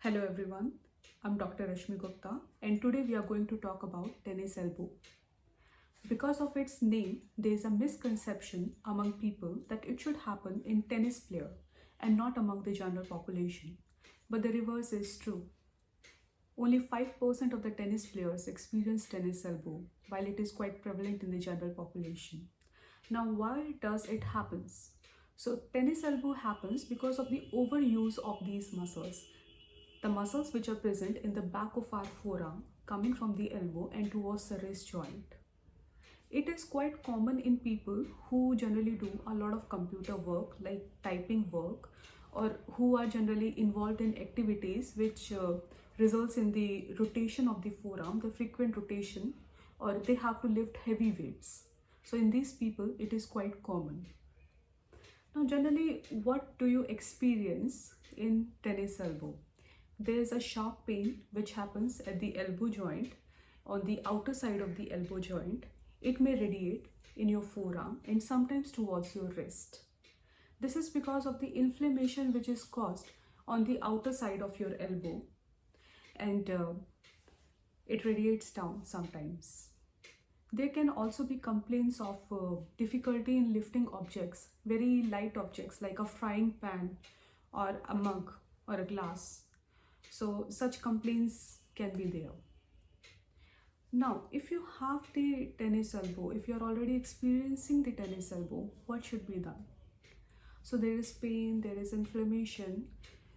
Hello everyone, I'm Dr. Rashmi Gupta and today we are going to talk about tennis elbow. Because of its name, there is a misconception among people that it should happen in tennis player and not among the general population. But the reverse is true. Only 5% of the tennis players experience tennis elbow, while it is quite prevalent in the general population. Now, why does it happens? So, tennis elbow happens because of the overuse of these muscles. The muscles which are present in the back of our forearm coming from the elbow and towards the wrist joint. It is quite common in people who generally do a lot of computer work like typing work, or who are generally involved in activities which results in the rotation of the forearm, the frequent rotation, or they have to lift heavy weights. So in these people it is quite common. Now generally, what do you experience in tennis elbow? There is a sharp pain which happens at the elbow joint, on the outer side of the elbow joint. It may radiate in your forearm and sometimes towards your wrist. This is because of the inflammation which is caused on the outer side of your elbow, and it radiates down sometimes. There can also be complaints of difficulty in lifting objects, very light objects like a frying pan or a mug or a glass. So such complaints can be there. Now, if you have the tennis elbow, if you are already experiencing the tennis elbow, what should be done? So there is pain, there is inflammation.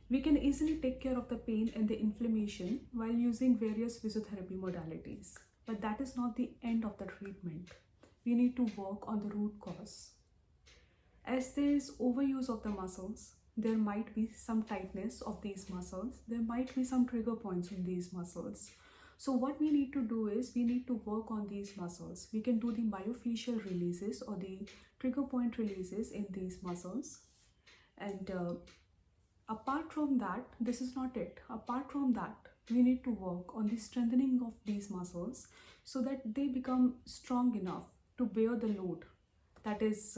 We can easily take care of the pain and the inflammation while using various physiotherapy modalities. But that is not the end of the treatment. We need to work on the root cause. As there is overuse of the muscles, there might be some tightness of these muscles. There might be some trigger points in these muscles. So what we need to do is we need to work on these muscles. We can do the myofascial releases or the trigger point releases in these muscles. And apart from that, this is not it. Apart from that, we need to work on the strengthening of these muscles so that they become strong enough to bear the load that is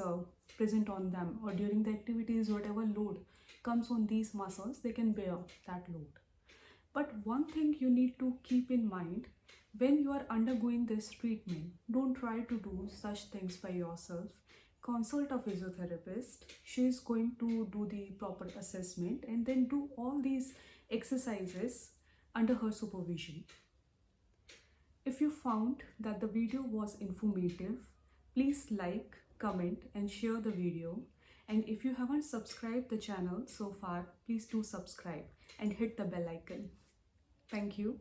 present on them, or during the activities, whatever load comes on these muscles, they can bear that load. But one thing you need to keep in mind when you are undergoing this treatment, don't try to do such things by yourself. Consult a physiotherapist. She is going to do the proper assessment and then do all these exercises under her supervision. If you found that the video was informative, please like, comment and share the video. And if you haven't subscribed the channel so far, please do subscribe and hit the bell icon. Thank you.